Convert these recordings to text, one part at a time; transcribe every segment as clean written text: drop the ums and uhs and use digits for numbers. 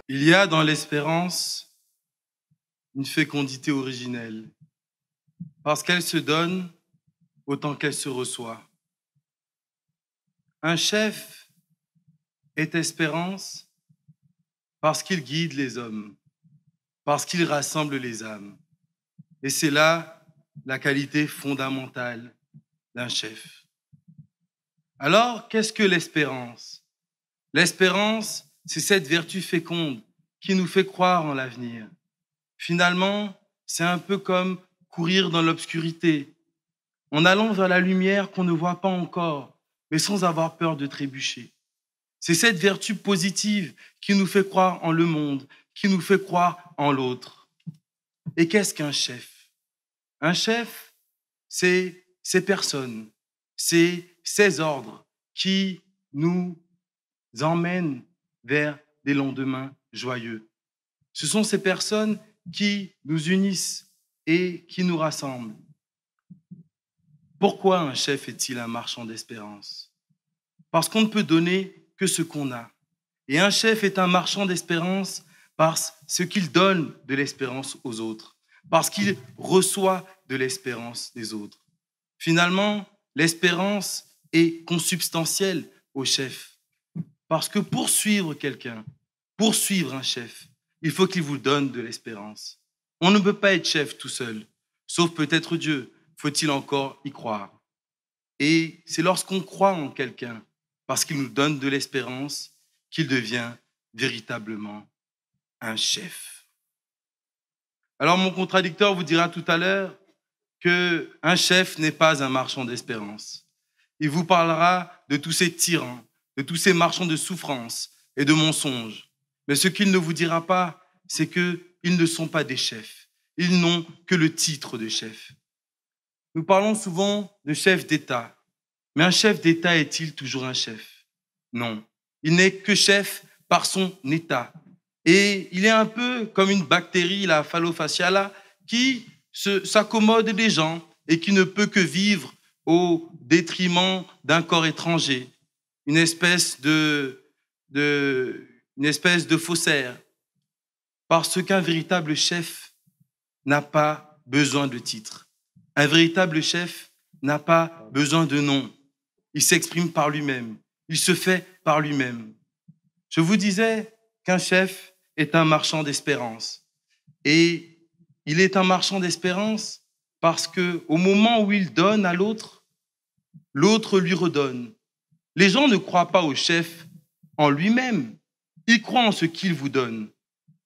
Il y a dans l'espérance une fécondité originelle, parce qu'elle se donne autant qu'elle se reçoit. Un chef est espérance parce qu'il guide les hommes, parce qu'il rassemble les âmes. Et c'est là la qualité fondamentale d'un chef. Alors, qu'est-ce que l'espérance? L'espérance, c'est cette vertu féconde qui nous fait croire en l'avenir. Finalement, c'est un peu comme courir dans l'obscurité, en allant vers la lumière qu'on ne voit pas encore, mais sans avoir peur de trébucher. C'est cette vertu positive qui nous fait croire en le monde, qui nous fait croire en l'autre. Et qu'est-ce qu'un chef? Un chef, c'est ces personnes, c'est ces ordres qui nous emmènent vers des lendemains joyeux. Ce sont ces personnes qui nous unissent et qui nous rassemblent. Pourquoi un chef est-il un marchand d'espérance? Parce qu'on ne peut donner que ce qu'on a. Et un chef est un marchand d'espérance parce qu'il donne de l'espérance aux autres, parce qu'il reçoit de l'espérance des autres. Finalement, l'espérance est consubstantielle au chef, parce que pour suivre quelqu'un, pour suivre un chef, il faut qu'il vous donne de l'espérance. On ne peut pas être chef tout seul, sauf peut-être Dieu. Faut-il encore y croire? Et c'est lorsqu'on croit en quelqu'un, parce qu'il nous donne de l'espérance, qu'il devient véritablement un chef. Alors mon contradicteur vous dira tout à l'heure qu'un chef n'est pas un marchand d'espérance. Il vous parlera de tous ces tyrans, de tous ces marchands de souffrance et de mensonges. Mais ce qu'il ne vous dira pas, c'est qu'ils ne sont pas des chefs. Ils n'ont que le titre de chef. Nous parlons souvent de chef d'État. Mais un chef d'État est-il toujours un chef? Non. Il n'est que chef par son état. Et il est un peu comme une bactérie, la Phallophaciala, qui s'accommode des gens et qui ne peut que vivre au détriment d'un corps étranger. Une espèce de faussaire. Parce qu'un véritable chef n'a pas besoin de titre. Un véritable chef n'a pas besoin de nom. Il s'exprime par lui-même. Il se fait par lui-même. Je vous disais qu'un chef est un marchand d'espérance. Et il est un marchand d'espérance parce qu'au moment où il donne à l'autre, l'autre lui redonne. Les gens ne croient pas au chef en lui-même. Ils croient en ce qu'il vous donne.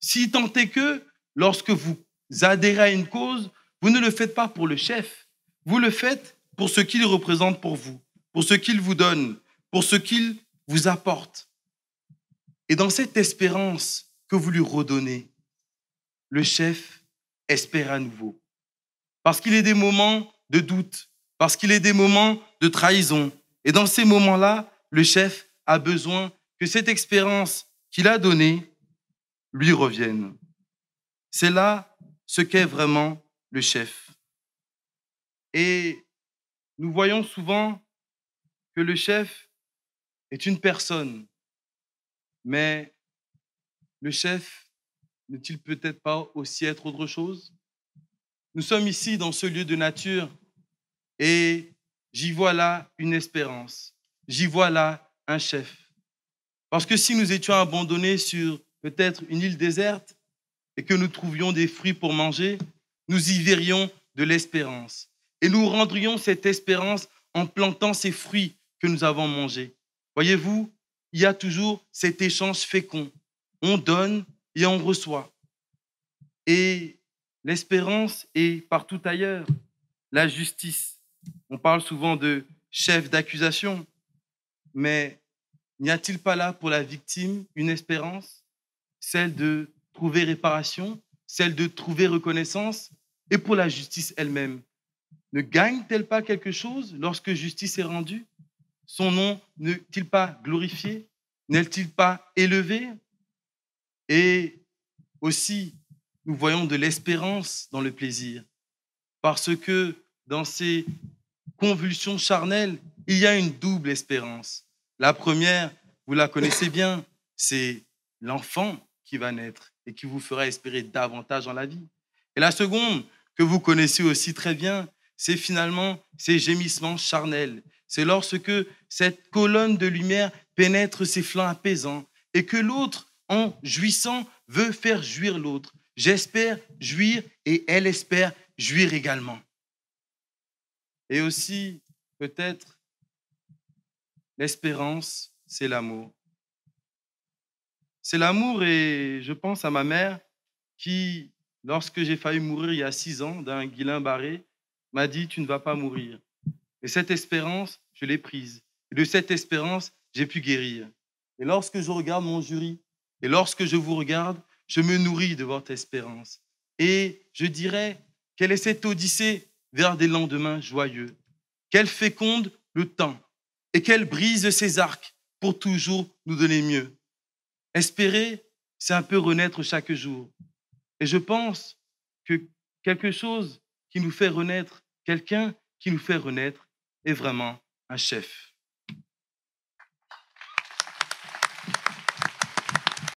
Si tant est que, lorsque vous adhérez à une cause, vous ne le faites pas pour le chef. Vous le faites pour ce qu'il représente pour vous, pour ce qu'il vous donne, pour ce qu'il vous apporte. Et dans cette espérance que vous lui redonnez, le chef espère à nouveau. Parce qu'il y a des moments de doute, parce qu'il y a des moments de trahison. Et dans ces moments-là, le chef a besoin que cette expérience qu'il a donnée lui revienne. C'est là ce qu'est vraiment le chef. Et nous voyons souvent que le chef est une personne, mais le chef ne-t-il peut-être pas aussi être autre chose? Nous sommes ici dans ce lieu de nature et j'y vois là une espérance, j'y vois là un chef. Parce que si nous étions abandonnés sur peut-être une île déserte et que nous trouvions des fruits pour manger, nous y verrions de l'espérance. Et nous rendrions cette espérance en plantant ces fruits que nous avons mangés. Voyez-vous, il y a toujours cet échange fécond. On donne et on reçoit. Et l'espérance est partout ailleurs. La justice. On parle souvent de chef d'accusation, mais n'y a-t-il pas là pour la victime une espérance, celle de trouver réparation, celle de trouver reconnaissance, et pour la justice elle-même? Ne gagne-t-elle pas quelque chose lorsque justice est rendue? Son nom n'est-il pas glorifié? N'est-il pas élevé? Et aussi, nous voyons de l'espérance dans le plaisir, parce que dans ces convulsions charnelles, il y a une double espérance. La première, vous la connaissez bien, c'est l'enfant qui va naître et qui vous fera espérer davantage dans la vie. Et la seconde, que vous connaissez aussi très bien, c'est finalement ces gémissements charnels. C'est lorsque cette colonne de lumière pénètre ses flancs apaisants et que l'autre, en jouissant, veut faire jouir l'autre. J'espère jouir et elle espère jouir également. Et aussi, peut-être, l'espérance, c'est l'amour. C'est l'amour et je pense à ma mère qui, lorsque j'ai failli mourir il y a 6 ans d'un Guillain-Barré, m'a dit « tu ne vas pas mourir ». Et cette espérance, je l'ai prise. Et de cette espérance, j'ai pu guérir. Et lorsque je regarde mon jury, et lorsque je vous regarde, je me nourris de votre espérance. Et je dirais, quelle est cette odyssée vers des lendemains joyeux? Qu'elle féconde le temps et qu'elle brise ses arcs pour toujours nous donner mieux. Espérer, c'est un peu renaître chaque jour. Et je pense que quelque chose qui nous fait renaître, quelqu'un qui nous fait renaître, est vraiment un chef.